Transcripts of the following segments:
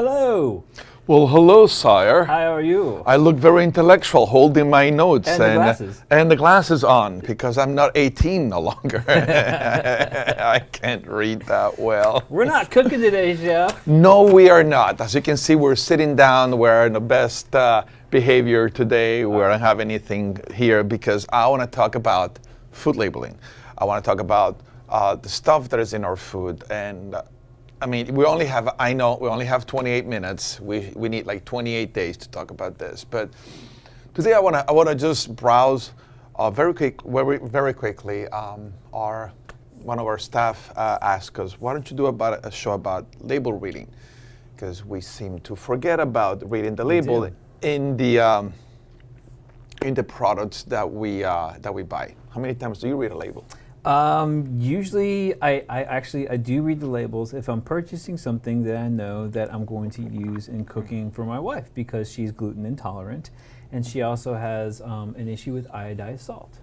Hello. Well, hello, sire. How are you? I look very intellectual holding my notes. And the glasses. And the glasses on, because I'm not 18 no longer. I can't read that well. We're not cooking today, Chef. No, we are not. As you can see, we're sitting down. We're in the best behavior today. We don't have anything here because I want to talk about food labeling. I want to talk about the stuff that is in our food. And I mean, we only have 28 minutes. We need like 28 days to talk about this. But today I want to just browse very quickly. One of our staff asked us, why don't you do a show about label reading? Because we seem to forget about reading the label in the products that we buy. How many times do you read a label? Usually I do read the labels if I'm purchasing something that I know that I'm going to use in cooking for my wife because she's gluten intolerant and she also has an issue with iodized salt.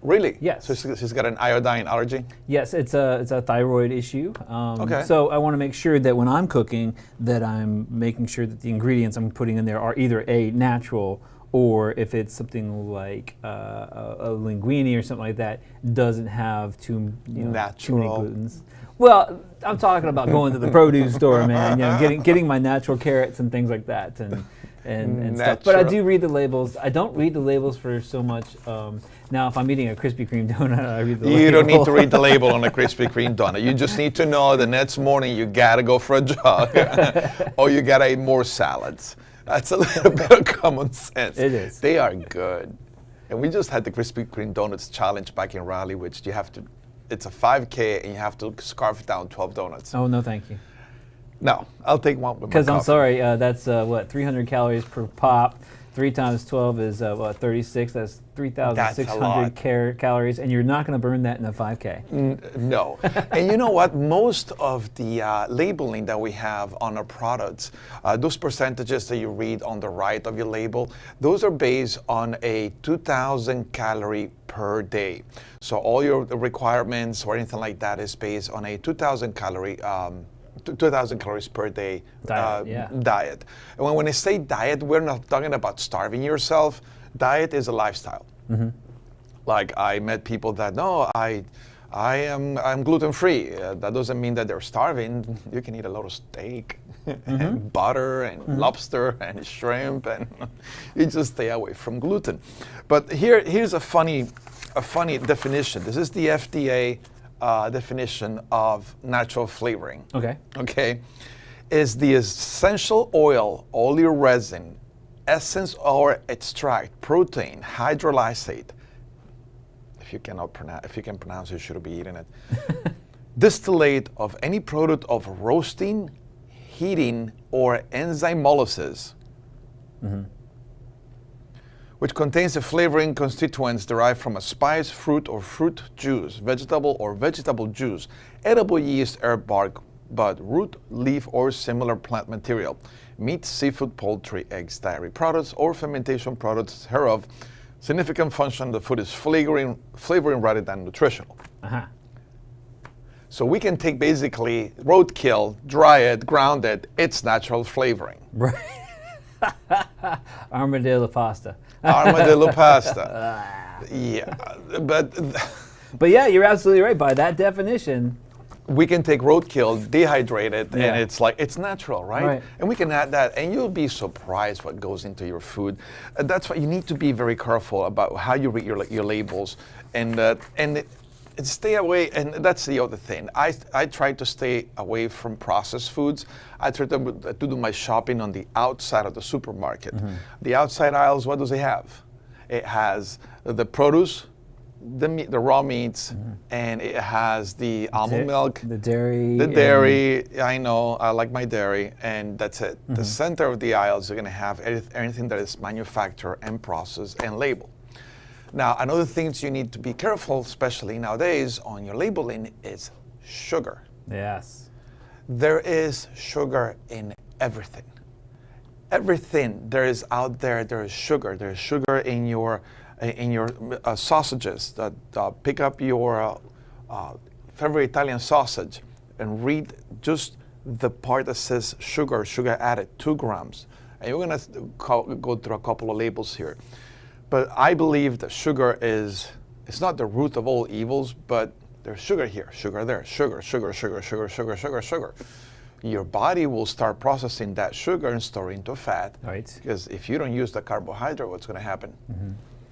Really? Yes. So she's got an iodine allergy? Yes, it's a thyroid issue. Okay. So I want to make sure that when I'm cooking that I'm making sure that the ingredients I'm putting in there are either A, natural, or if it's something like a linguine or something like that, doesn't have too many glutens. Well, I'm talking about going to the produce store, man. Getting my natural carrots and things like that, and stuff. But I do read the labels. I don't read the labels for so much. Now, if I'm eating a Krispy Kreme donut, I read the label. You don't need to read the label on a Krispy Kreme donut. You just need to know the next morning you gotta go for a jog, or you gotta eat more salads. That's a little bit of common sense. It is. They are good. And we just had the Krispy Kreme Donuts challenge back in Raleigh, which it's a 5K and you have to scarf down 12 donuts. Oh, no, thank you. No, I'll take one with my Because I'm coffee. sorry, that's 300 calories per pop. 3 times 12 is 36. That's 3,600 calories, and you're not going to burn that in a 5K. No. And you know what? Most of the labeling that we have on our products, those percentages that you read on the right of your label, those are based on a 2,000 calorie per day. So all your requirements or anything like that is based on a 2,000 calories per day diet. And when I say diet, we're not talking about starving yourself. Diet is a lifestyle. Mm-hmm. Like I met people that, no, I'm gluten free. That doesn't mean that they're starving. You can eat a lot of steak and butter and lobster and shrimp, and you just stay away from gluten. But here's a funny definition. This is the FDA definition of natural flavoring. Okay. Is the essential oil, oleoresin, essence or extract, protein, hydrolysate. If you can pronounce it, you should be eating it. Distillate of any product of roasting, heating, or enzymolysis. Mm-hmm. Which contains the flavoring constituents derived from a spice, fruit or fruit juice, vegetable or vegetable juice, edible yeast, herb bark, bud, root, leaf, or similar plant material, meat, seafood, poultry, eggs, dairy products, or fermentation products hereof. Significant function of the food is flavoring rather than nutritional. Uh-huh. So we can take basically roadkill, dry it, ground it, it's natural flavoring. Right. Armadillo pasta. Armadillo pasta. Yeah, but yeah, you're absolutely right. By that definition, we can take roadkill, dehydrate it, and it's natural, right? And we can add that, and you'll be surprised what goes into your food. That's why you need to be very careful about how you read your labels, and stay away. And that's the other thing. I try to stay away from processed foods. I try to do my shopping on the outside of the supermarket. Mm-hmm. The outside aisles, what does it have? It has the produce, the meat, the raw meats, and it has the almond milk, the dairy. The dairy, I know, I like my dairy, and that's it. Mm-hmm. The center of the aisles are going to have anything that is manufactured and processed and labeled. Now, another thing you need to be careful, especially nowadays, on your labeling is sugar. Yes. There is sugar in everything. Everything there is out there, there is sugar. There is sugar in your sausages. Pick up your favorite Italian sausage and read just the part that says sugar added, 2 grams. And you're going to go through a couple of labels here. But I believe that sugar it's not the root of all evils, but there's sugar here, sugar there, sugar. Your body will start processing that sugar and store it into fat. Right. Because if you don't use the carbohydrate, what's going to happen?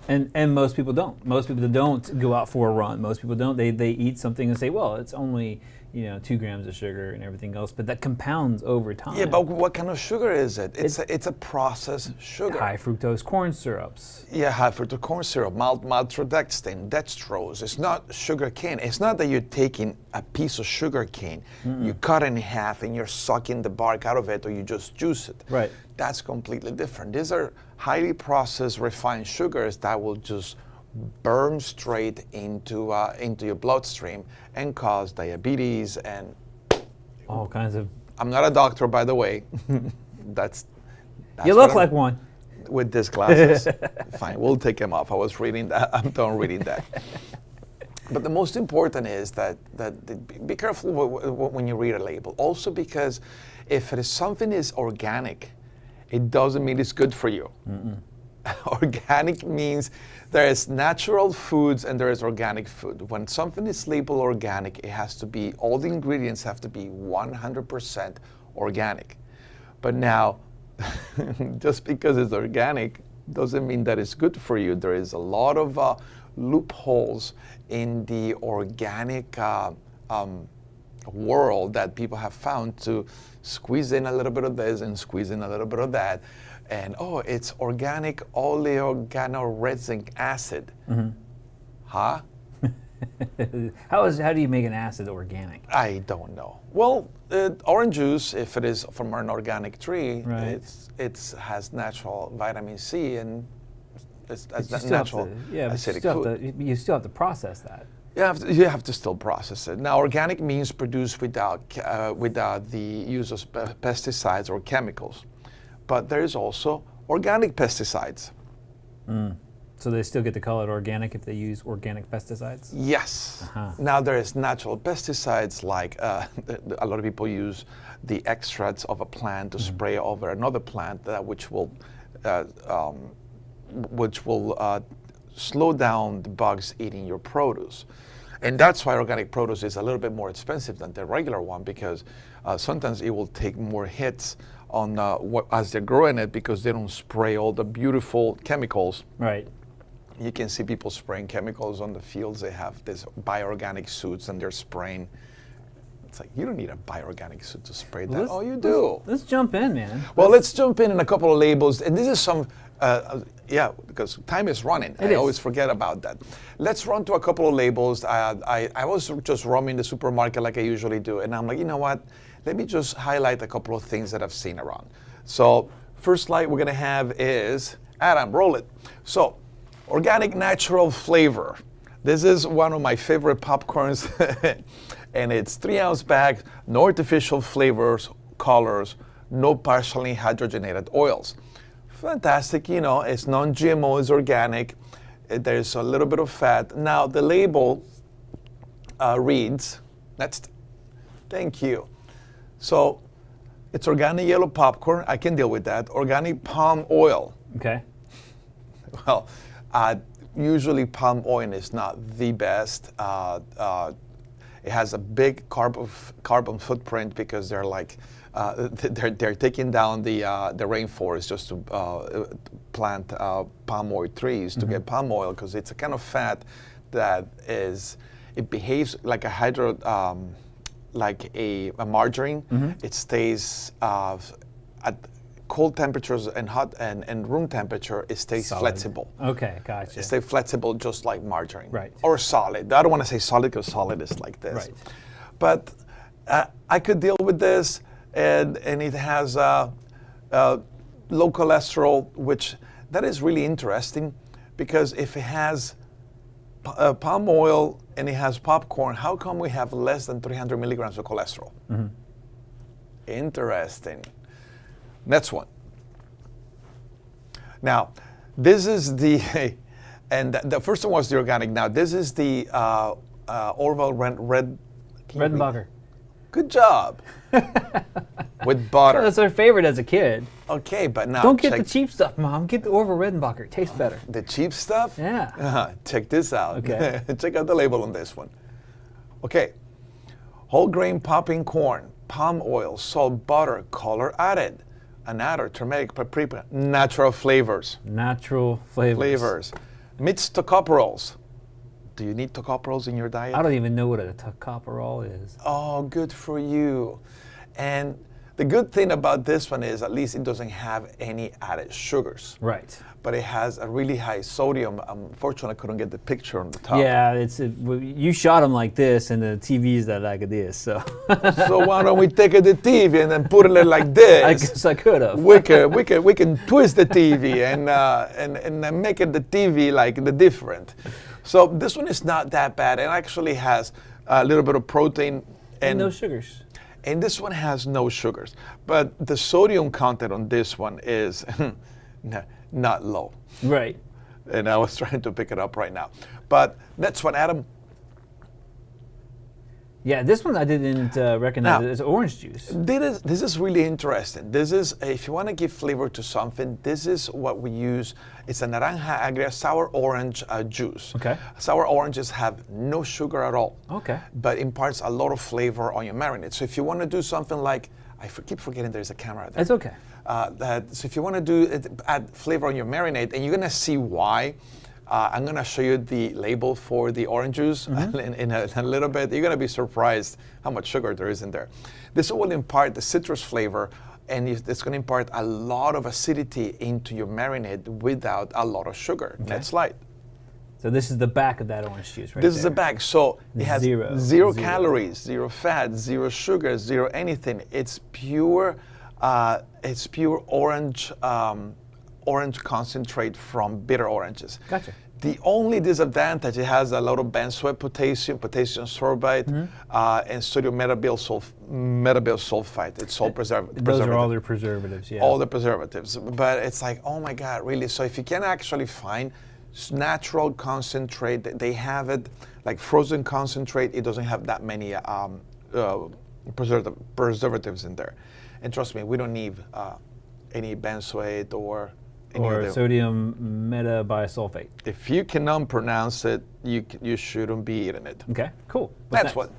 And most people don't. Most people don't go out for a run. Most people don't. They eat something and say, well, it's only 2 grams of sugar and everything else, but that compounds over time. Yeah, but what kind of sugar is it? It's a processed sugar. High fructose corn syrups. Yeah, high fructose corn syrup, maltodextrin, dextrose. It's not sugar cane. It's not that you're taking a piece of sugar cane, you cut it in half and you're sucking the bark out of it, or you just juice it. Right. That's completely different. These are highly processed, refined sugars that will just burn straight into your bloodstream and cause diabetes and all kinds of. I'm not a doctor, by the way. that's you look like one. With these glasses. Fine, we'll take them off. I was reading that. I'm done reading that. But the most important is that be careful when you read a label. Also, because if it is something is organic, it doesn't mean it's good for you. Organic means there is natural foods and there is organic food. When something is labeled organic, it has to be, all the ingredients have to be 100% organic. But now, just because it's organic doesn't mean that it's good for you. There is a lot of loopholes in the organic world that people have found to squeeze in a little bit of this and squeeze in a little bit of that. And it's organic oleoorganoresin acid. Huh? How do you make an acid organic? I don't know. Well, orange juice, if it is from an organic tree, right. it has natural vitamin C and it's natural acidic food. You still have to process that. You have to still process it. Now, organic means produced without the use of pesticides or chemicals. But there is also organic pesticides. So they still get to call it organic if they use organic pesticides? Yes. Now there is natural pesticides like a lot of people use the extracts of a plant to spray over another plant, which will slow down the bugs eating your produce. And that's why organic produce is a little bit more expensive than the regular one, because sometimes it will take more hits on as they're growing it, because they don't spray all the beautiful chemicals. Right. You can see people spraying chemicals on the fields. They have these bioorganic suits and they're spraying. It's like, you don't need a bioorganic suit to spray that. Oh, you do. Let's jump in, man. Well, let's jump in a couple of labels. And this is some, because time is running. I always forget about that. Let's run to a couple of labels. I was just roaming the supermarket like I usually do. And I'm like, you know what? Let me just highlight a couple of things that I've seen around. So first slide we're going to have is, Adam, roll it. So organic natural flavor. This is one of my favorite popcorns. And it's 3-ounce bag, no artificial flavors, colors, no partially hydrogenated oils. Fantastic, it's non-GMO, it's organic. There's a little bit of fat. Now the label reads, thank you. So it's organic yellow popcorn. I can deal with that. Organic palm oil. Okay. Well, usually palm oil is not the best. It has a big carbon footprint because they're like they're taking down the rainforest just to plant palm oil trees to get palm oil, because it's a kind of fat that it behaves like a margarine. It stays at cold temperatures and hot and room temperature. It stays flexible. Okay, gotcha. It stays flexible just like margarine. Right. Or solid. I don't want to say solid because solid is like this. Right. But I could deal with this, and it has low cholesterol, which that is really interesting, because if it has palm oil and it has popcorn, how come we have less than 300 milligrams of cholesterol? Interesting. Next one. Now, this is and the first one was the organic. Now, this is the Orville Redenbacher. Redenbacher. Good job. with butter. That's our favorite as a kid. Okay, but now Don't get the cheap stuff, Mom. Get the Orville Redenbacher. It tastes better. The cheap stuff? Yeah. Check this out. Okay. Check out the label on this one. Okay. Whole grain popping corn, palm oil, salt, butter, color added, another turmeric, paprika, natural flavors. Natural flavors. Mixed tocopherols. Do you need tocopherols in your diet? I don't even know what a tocopherol is. Oh, good for you. And the good thing about this one is at least it doesn't have any added sugars. Right. But it has a really high sodium. Unfortunately, I couldn't get the picture on the top. Yeah, you shot them like this, and the TVs are like this. So. So why don't we take the TV and then put it like this? I guess I could have. We can twist the TV and make it the TV like the different. So this one is not that bad. It actually has a little bit of protein And no sugars. And this one has no sugars, but the sodium content on this one is not low. Right. And I was trying to pick it up right now. But that's what, Adam. Yeah, this one I didn't recognize. Now, It's orange juice. This is really interesting. This is, if you want to give flavor to something, this is what we use. It's a naranja agria sour orange juice. Okay. Sour oranges have no sugar at all. Okay. But imparts a lot of flavor on your marinade. So if you want to do something like, keep forgetting there's a camera there. It's okay. So if you want to add flavor on your marinade, and you're going to see why. I'm going to show you the label for the orange juice in a little bit. You're going to be surprised how much sugar there is in there. This will impart the citrus flavor, and it's going to impart a lot of acidity into your marinade without a lot of sugar. Okay. Next slide. So this is the back of that orange juice, right? This is the back. So it has zero calories, zero fat, zero sugar, zero anything. It's pure orange. Orange concentrate from bitter oranges. Gotcha. The only disadvantage, it has a lot of benzoate potassium sorbate, and sodium metabyl sulfite. It's all preservative. Those are all their preservatives, yeah. All the preservatives. But it's like, oh my God, really? So if you can actually find natural concentrate, they have it, like frozen concentrate, it doesn't have that many preservatives in there. And trust me, we don't need any benzoate or sodium metabisulfate. If you cannot pronounce it, you shouldn't be eating it. Okay, cool. That's what.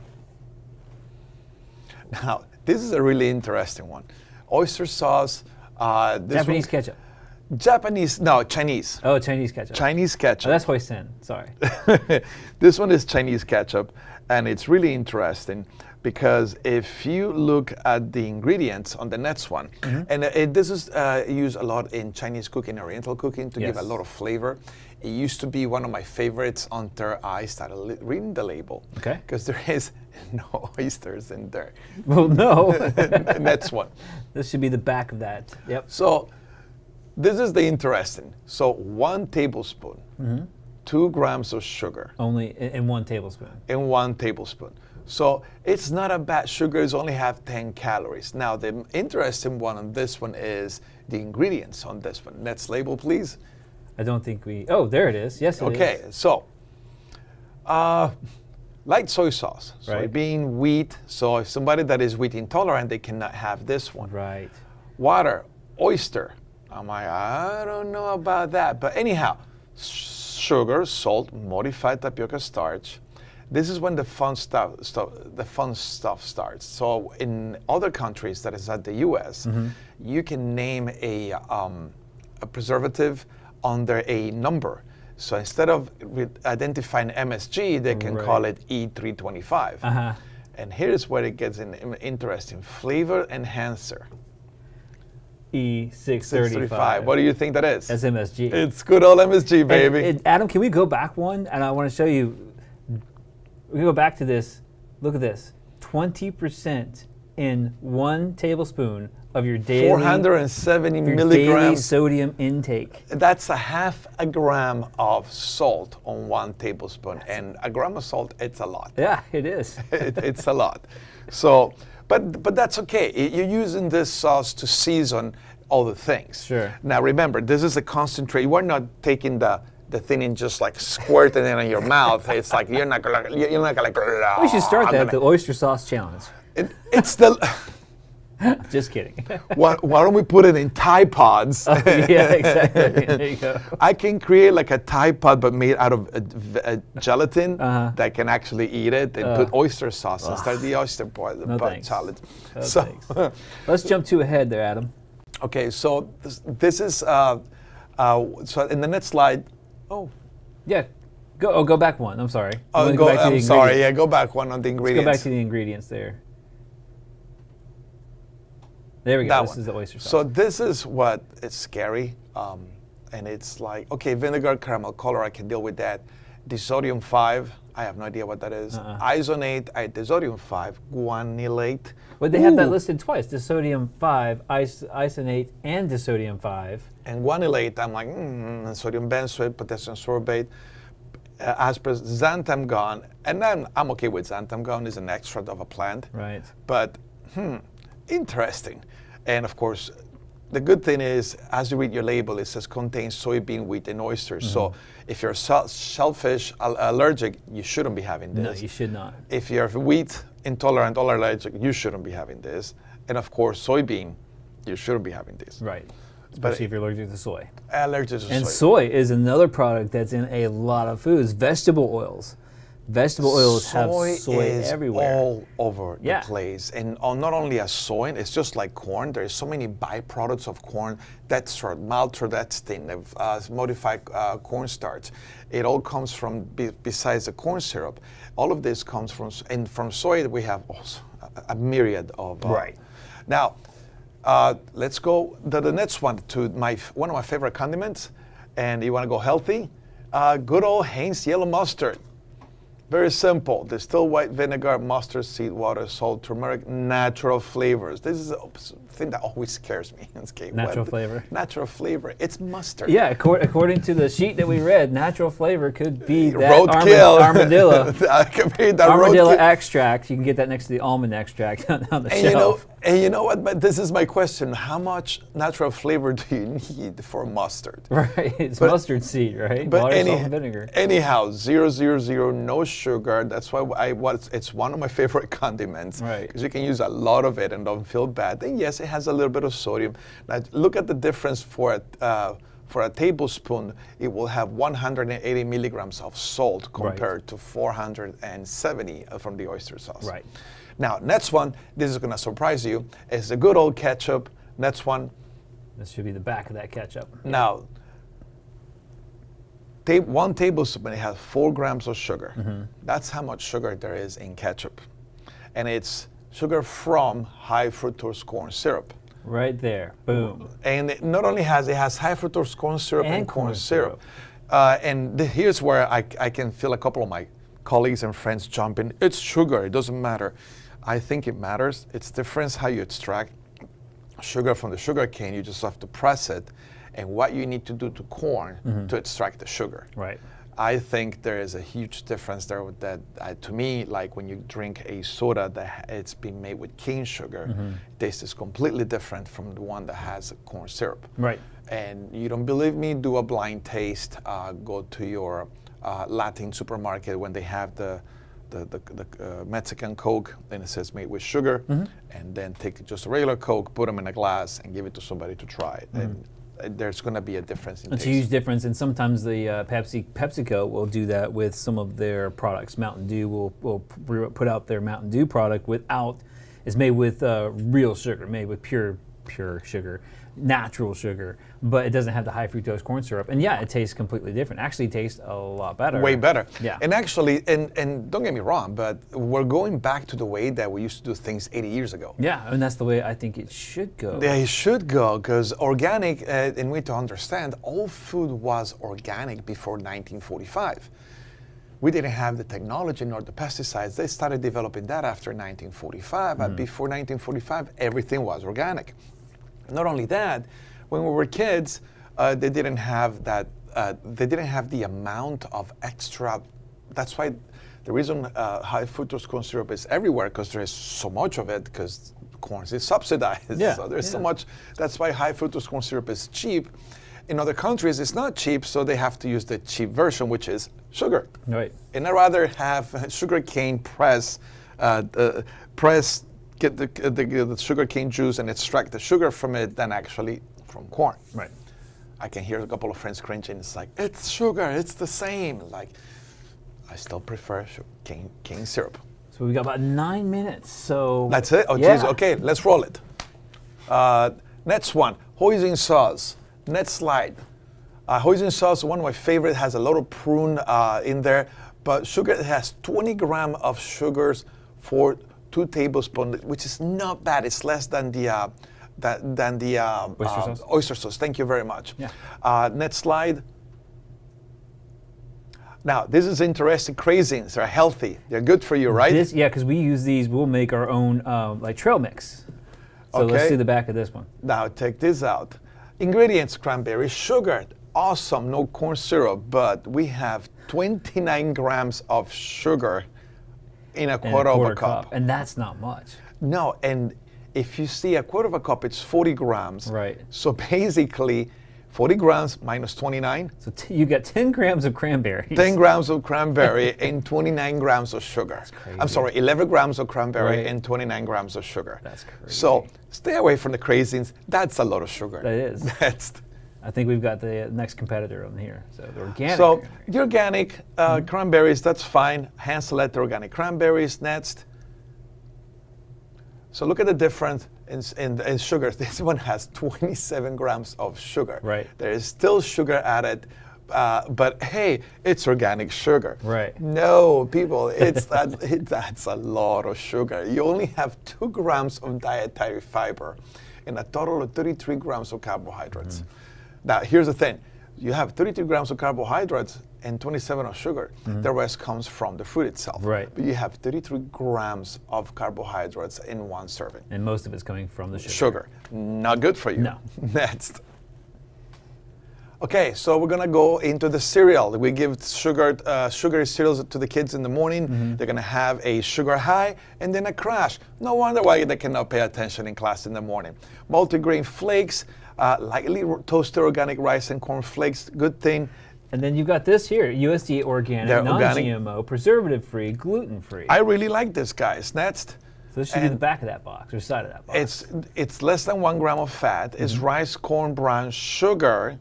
Now, this is a really interesting one. Oyster sauce. Japanese ketchup. Chinese. Oh, Chinese ketchup. Chinese ketchup. Oh, that's hoisin. Sorry. This one is Chinese ketchup, and it's really interesting because if you look at the ingredients on the next one, and this is used a lot in Chinese cooking, Oriental cooking, to give a lot of flavor. It used to be one of my favorites until I started reading the label. Okay. Because there is no oysters in there. Well, no. Next one. This should be the back of that. Yep. So this is the interesting. So 1 tablespoon, 2 grams of sugar. Only in 1 tablespoon. In 1 tablespoon. So it's not a bad sugar, it's only have 10 calories. Now the interesting one on this one is the ingredients on this one. Next label, please. I don't think oh, there it is. Yes, it is. Okay, so light soy sauce, Right. soybean, wheat. So if somebody that is wheat intolerant, they cannot have this one. Right. Water, oyster. I'm like, I don't know about that. But anyhow, sugar, salt, modified tapioca starch. This is when the fun stuff starts. So in other countries, that is at the U.S., you can name a preservative under a number. So instead of identifying MSG, they can call it E325. And here's where it gets interesting: flavor enhancer. E635. What do you think that is? That's MSG. It's good old MSG, baby. And Adam, can we go back one? And I want to show you. We can go back to this. Look at this. 20% in 1 tablespoon of your daily 470 daily milligrams. sodium intake. That's a half a gram of salt on 1 tablespoon, and a gram of salt, it's a lot. Yeah, it is. It's a lot. So, but that's okay. You're using this sauce to season all the things. Sure. Now remember, this is a concentrate. We're not taking the thing and just like squirting it in your mouth. It's like you're not gonna. We should start that, the oyster sauce challenge. It's the. Just kidding. why don't we put it in Tide Pods? Yeah, exactly. There you go. I can create like a Tide Pod, but made out of gelatin that can actually eat it and put oyster sauce and start the oyster pod thanks. salad. No, So, thanks. Let's jump two ahead there, Adam. okay, so this is so in the next slide. Oh, Yeah. Go back one. I'm sorry. oh, You wanna go, back to the I'm sorry. ingredients? Yeah, go back one on the Let's ingredients. go back to the ingredients there. There we go. That This one. is the oyster sauce. So this is what is scary, and it's like, okay, vinegar, caramel color, I can deal with that. Disodium 5, I have no idea what that is. Isonate, disodium 5, guanylate. But they have that Ooh. listed twice: disodium 5, isonate, and disodium 5. And guanylate, I'm like, sodium benzoate, potassium sorbate, xanthan gum, and then I'm okay with xanthan gum. It's an extract of a plant. Right. But, interesting. And of course, the good thing is, as you read your label, it says contains soybean, wheat, and oysters. So if you're shellfish allergic, you shouldn't be having this. No, you should not. If you're wheat intolerant or allergic, you shouldn't be having this. And of course, soybean, you shouldn't be having this. Right. Especially if you're allergic to soy. Allergic to And soy. soy is another product that's in a lot of foods. Vegetable oils. Vegetable oils have soy is everywhere. all over Yeah. the place. And not only as soy, it's just like corn. There's so many byproducts of corn. Dextrose, maltodextrin, modified cornstarch. It all comes from, besides the corn syrup, all of this comes from, and from soy we have also a myriad of. Right. Now, let's go to the next one, to one of my favorite condiments. And you want to go healthy? Good old Heinz yellow mustard. Very simple. Distilled white vinegar, mustard seed, water, salt, turmeric, natural flavors. This is a thing that always scares me. Okay, Natural flavor. Natural flavor. It's mustard. Yeah, according to the sheet that we read, natural flavor could be that Roadkill. armadillo. That could be the Armadillo roadkill. extract. You can get that next to the almond extract on the And shelf. you know what? But this is my question. How much natural flavor do you need for mustard? Right, it's mustard seed, right? But Water, salt, and vinegar. anyhow, 000, no sugar. That's why it's one of my favorite condiments. Right. Because you can use a lot of it and don't feel bad. And yes, it has a little bit of sodium. Now look at the difference for a tablespoon. It will have 180 milligrams of salt compared to 470 from the oyster sauce. Right. Now, next one, this is going to surprise you, is the good old ketchup. Next one. This should be the back of that ketchup. Now, 1 tablespoon, it has 4 grams of sugar. That's how much sugar there is in ketchup. And it's sugar from high fructose corn syrup. Right there. Boom. And it not only has high fructose corn syrup and corn syrup. Here's where I can feel a couple of my colleagues and friends jump in. It's sugar, it doesn't matter. I think it matters. It's different how you extract sugar from the sugar cane. You just have to press it, and what you need to do to corn to extract the sugar. Right. I think there is a huge difference there with that. To me, like when you drink a soda that it's been made with cane sugar, taste is completely different from the one that has corn syrup. Right. And you don't believe me? Do a blind taste. Go to your Latin supermarket when they have the Mexican Coke, then it says made with sugar, and then take just a regular Coke, put them in a glass, and give it to somebody to try it. And there's going to be a difference in It's taste. a huge difference, and sometimes the PepsiCo will do that with some of their products. Mountain Dew will put out their Mountain Dew product it's made with real sugar, made with pure sugar, natural sugar, but it doesn't have the high fructose corn syrup. And yeah, it tastes completely different. Actually, it tastes a lot better. Way better. Yeah. And actually, and don't get me wrong, but we're going back to the way that we used to do things 80 years ago. Yeah, and that's the way I think it should go. They should go, because organic, and we need to understand, all food was organic before 1945. We didn't have the technology nor the pesticides. They started developing that after 1945, but before 1945, everything was organic. Not only that, when we were kids, they didn't have that. They didn't have the amount of extra. That's why the reason high fructose corn syrup is everywhere, because there is so much of it, because corn is subsidized. Yeah, So there's so much. That's why high fructose corn syrup is cheap. In other countries, it's not cheap, so they have to use the cheap version, which is sugar. Right. And I'd rather have sugar cane press get the sugar cane juice and extract the sugar from it than actually from corn. Right. I can hear a couple of friends cringing. It's like, it's sugar, it's the same. Like, I still prefer cane syrup. So we got about 9 minutes. So That's it? Oh, yeah. geez. Okay, let's roll it. Next one, hoisin sauce. Next slide. Hoisin sauce, one of my favorite, has a lot of prune in there, but sugar, it has 20 grams of sugars for 2 tablespoons, which is not bad. It's less than the Oyster sauce? Oyster sauce. Thank you very much. Yeah. Next slide. Now, this is interesting. Craisins are healthy. They're good for you, right? Yeah, because we use these. We'll make our own like trail mix. So let's Okay. see the back of this one. Now, take this out. Ingredients: cranberry, sugar. Awesome, no corn syrup, but we have 29 grams of sugar in a And quarter of a cup. And that's not much. No, and if you see a quarter of a cup, it's 40 grams. Right. So basically, 40 grams minus 29, So you got 10 grams of cranberries. 10 grams of cranberry and 29 grams of sugar. That's crazy. I'm sorry, 11 grams of cranberry Right. and 29 grams of sugar. That's crazy. So stay away from the craisins. That's a lot of sugar. That is. That's I think we've got the next competitor on here. So the organic. So the organic cranberries, that's fine. Hand-selected organic cranberries next. So look at the difference in sugar. This one has 27 grams of sugar. Right. There is still sugar added, but hey, it's organic sugar. Right. No, people, that's a lot of sugar. You only have 2 grams of dietary fiber and a total of 33 grams of carbohydrates. Mm-hmm. Now, here's the thing. You have 32 grams of carbohydrates and 27 of sugar. The rest comes from the food itself. Right. But you have 33 grams of carbohydrates in one serving. And most of it's coming from the sugar. Sugar. Not good for you. No. Next. Okay, so we're gonna go into the cereal. We give sugary cereals to the kids in the morning. They're gonna have a sugar high and then a crash. No wonder why they cannot pay attention in class in the morning. Multigrain flakes, lightly toasted organic rice and corn flakes, good thing. And then you've got this here, USDA organic, They're organic. non-GMO, preservative-free, gluten-free. I really like this, guys. Next. So this should be the back of that box, or side of that box. It's less than 1 gram of fat. It's rice, corn, brown sugar,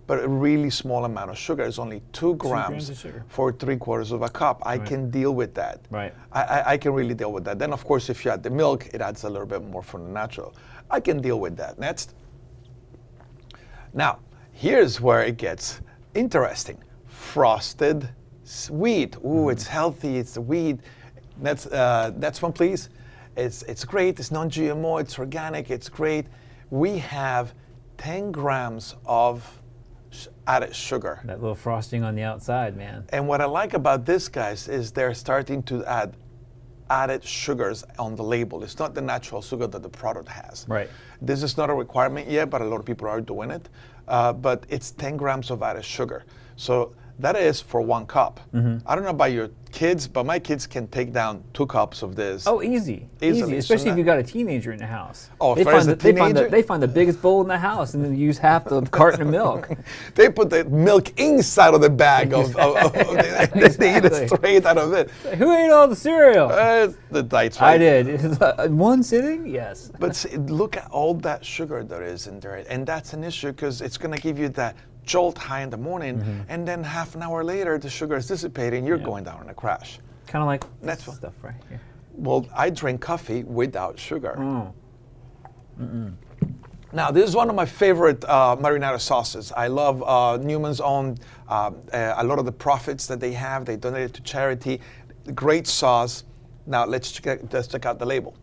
but a really small amount of sugar. It's only 2 grams of sugar. for 3/4 of a cup. I can deal with that. Right. I can really deal with that. Then, of course, if you add the milk, it adds a little bit more from the natural. I can deal with that. Next. Now, here's where it gets interesting. Frosted wheat. Ooh, it's healthy. It's the wheat. Next one, please. It's great. It's non-GMO. It's organic. It's great. We have 10 grams of added sugar. That little frosting on the outside, man. And what I like about this, guys, is they're starting to add added sugars on the label. It's not the natural sugar that the product has. Right. This is not a requirement yet, but a lot of people are doing it. But it's 10 grams of added sugar. So that is for 1 cup. I don't know about your kids, but my kids can take down 2 cups of this. Oh, easy. Easily. Especially So if you've got a teenager in the house. Oh, they if there's find, a the, they, find the, teenager? they find the biggest bowl in the house and then use half the carton of milk. They put the milk inside of the bag of they eat it Exactly. straight out of it. Who ate all the cereal? That's right. I did. In one sitting? Yes. But see, look at all that sugar there is in there. And that's an issue because it's going to give you that jolt high in the morning. And then half an hour later, the sugar is dissipating. You're going down in a crash. Kind of like That's this one. stuff right here. Well, I drink coffee without sugar. Now, this is one of my favorite marinara sauces. I love Newman's Own. A lot of the profits that they have, they donate it to charity. Great sauce. Now, let's check out the label.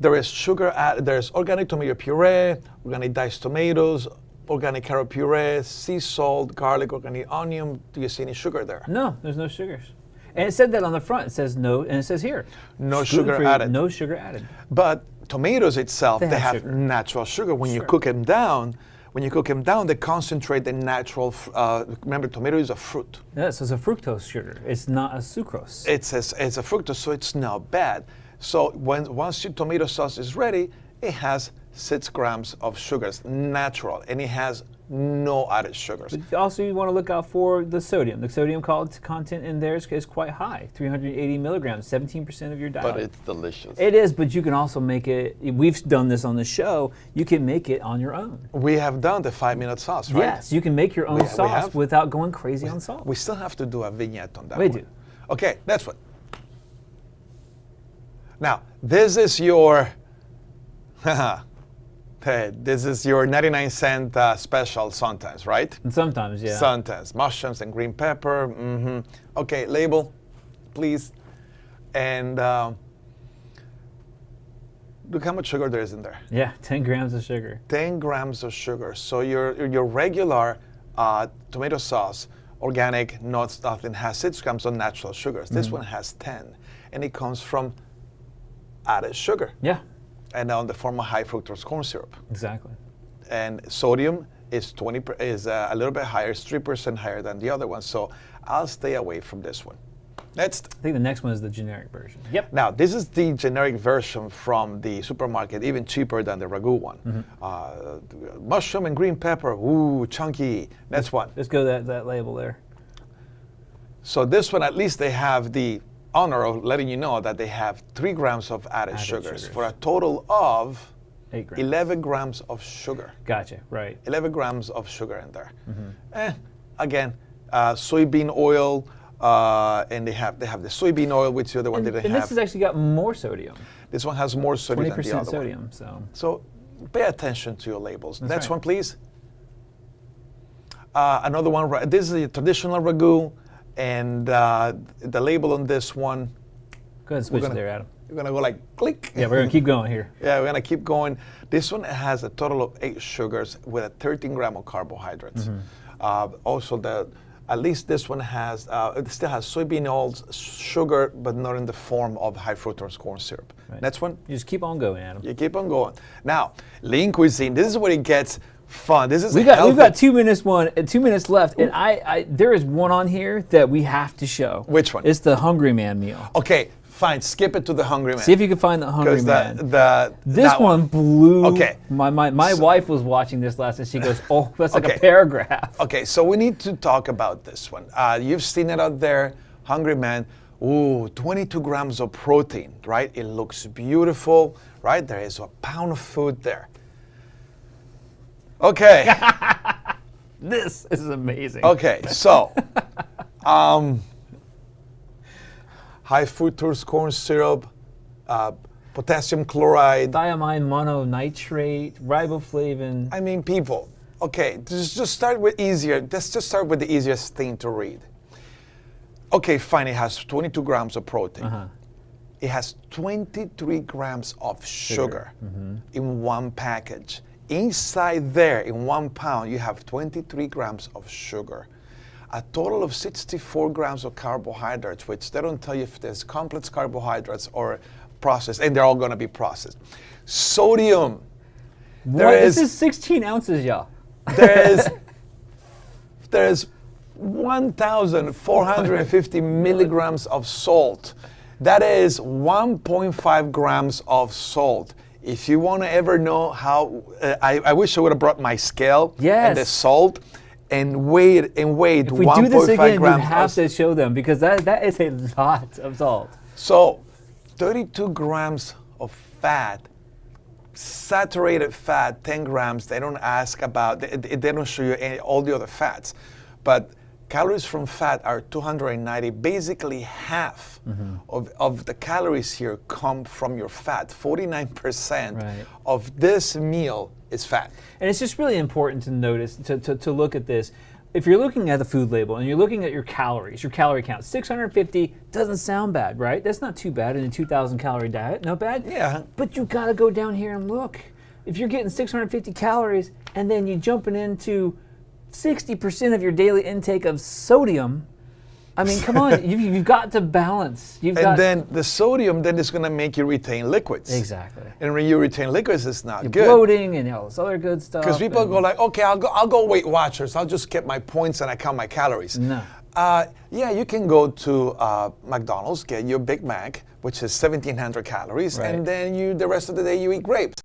There is sugar, there's organic tomato puree, organic diced tomatoes, organic carrot puree, sea salt, garlic, organic onion. Do you see any sugar there? No, there's no sugars. And it said that on the front. It says no, and it says here. No gluten-free, sugar added. No sugar added. But tomatoes itself, They they have have sugar. natural sugar. When you Sure. cook them down, they concentrate the natural. Remember, tomato is a fruit. Yeah, so it's a fructose sugar. It's not a sucrose. It's a fructose, so it's not bad. So once your tomato sauce is ready, it has 6 grams of sugars, natural, and it has no added sugars. But also, you want to look out for the sodium. The sodium content in there is quite high, 380 milligrams, 17% of your diet. But it's delicious. It is, but you can also make it, we've done this on the show, you can make it on your own. We have done the 5-minute sauce, right? Yes, you can make your own sauce without going crazy on salt. We still have to do a vignette on that We one. do. Okay, that's what. Now, this is your, this is your 99-cent special sometimes, right? And sometimes, yeah. Sometimes. Mushrooms and green pepper. Okay, label, please. And look how much sugar there is in there. Yeah, 10 grams of sugar. 10 grams of sugar. So your regular tomato sauce, organic, nothing, has 6 grams of natural sugars. This one has 10. And it comes from added sugar. Yeah. And on the form of high fructose corn syrup. Exactly. And sodium is a little bit higher, it's 3% higher than the other one. So I'll stay away from this one. Next. I think the next one is the generic version. Yep. Now, this is the generic version from the supermarket, even cheaper than the ragu one. Mushroom and green pepper, ooh, chunky. Next one. Let's go that label there. So this one, at least they have the honor of letting you know that they have 3 grams of added sugars for a total of 8 grams. 11 grams of sugar. Gotcha, right. 11 grams of sugar in there. Again, soybean oil, and they have the soybean oil, which the other one didn't have. And this has actually got more sodium. This one has more sodium than the 20% other sodium, one. So pay attention to your labels. That's Next right. one, please. Another one. This is a traditional ragu, and the label on this one. Go ahead and switch it there, Adam. We're gonna go like click. Yeah, we're gonna keep going here. Yeah, we're gonna keep going. This one has a total of 8 sugars with a 13 gram of carbohydrates. Also, at least this one has, it still has soybean oil, sugar, but not in the form of high fructose corn syrup. Right. Next one. You just keep on going, Adam. You keep on going. Now, lean cuisine. This is where it gets fun. This is We've got 2 minutes 2 minutes left, and I there is one on here that we have to show. Which one? It's the Hungry Man meal. Okay, fine. Skip it to the Hungry Man. See if you can find the Hungry Man. This that one blew. Okay. My wife was watching this last, and she goes, "Oh, that's like Okay. a paragraph." Okay, so we need to talk about this one. You've seen it out there, Hungry Man. Ooh, 22 grams of protein, right? It looks beautiful, right? There is a pound of food there. Okay. This is amazing. Okay, so high fructose corn syrup, potassium chloride. Thiamine mononitrate, riboflavin. I mean, people. Okay, just start with easier. Let's just start with the easiest thing to read. Okay, fine. It has 22 grams of protein. It has 23 grams of sugar in one package. Inside there, in 1 pound, you have 23 grams of sugar. A total of 64 grams of carbohydrates, which they don't tell you if there's complex carbohydrates or processed, and they're all going to be processed. Sodium. This is 16 ounces, y'all. There's 1,450 milligrams of salt. That is 1.5 grams of salt. If you want to ever know how, I wish I would have brought my scale and the salt and weighed If we 1.5 do this again, you grams. have to show them because that is a lot of salt. So, 32 grams of fat, saturated fat, 10 grams. They don't ask about, they don't show you all the other fats. But calories from fat are 290. Basically half of the calories here come from your fat. 49% of this meal is fat. And it's just really important to notice, to look at this. If you're looking at the food label and you're looking at your calories, your calorie count, 650 doesn't sound bad, right? That's not too bad in a 2,000 calorie diet, not bad? Yeah. But you gotta go down here and look. If you're getting 650 calories and then you're jumping into 60% of your daily intake of sodium, I mean, come on, you've got to balance. Then the sodium then is going to make you retain liquids. Exactly. And when you retain liquids, it's not You're good. bloating and all this other good stuff. Because people go like, okay, I'll go Weight Watchers. I'll just get my points and I count my calories. No. Yeah, you can go to McDonald's, get your Big Mac, which is 1,700 calories, and then the rest of the day you eat grapes.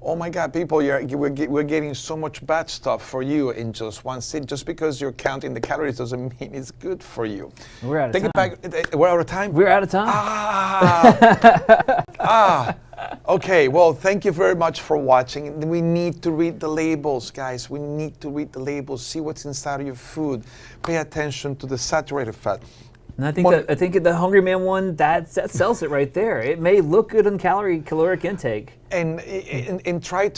Oh my God, people, we're getting so much bad stuff for you in just one sit. Just because you're counting the calories doesn't mean it's good for you. We're out of Take time. it back. We're out of time? We're out of time. Okay, well, thank you very much for watching. We need to read the labels, guys. We need to read the labels, see what's inside of your food. Pay attention to the saturated fat. And I think the Hungry Man one that sells it right there. It may look good on caloric intake. And try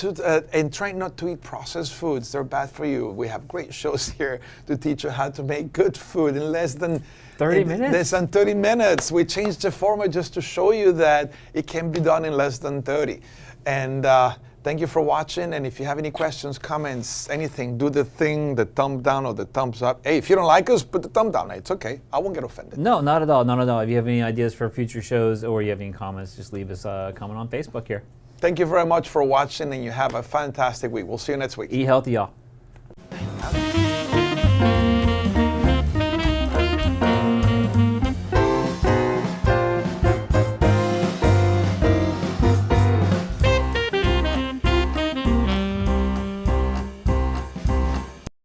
not to eat processed foods. They're bad for you. We have great shows here to teach you how to make good food in less than 30 minutes. Less than 30 minutes. We changed the format just to show you that it can be done in less than 30. And thank you for watching. And if you have any questions, comments, anything, do the thing, the thumb down or the thumbs up. Hey, if you don't like us, put the thumb down. It's okay. I won't get offended. No, not at all. Not at all. If you have any ideas for future shows or you have any comments, just leave us a comment on Facebook here. Thank you very much for watching, and you have a fantastic week. We'll see you next week. Eat healthy, y'all.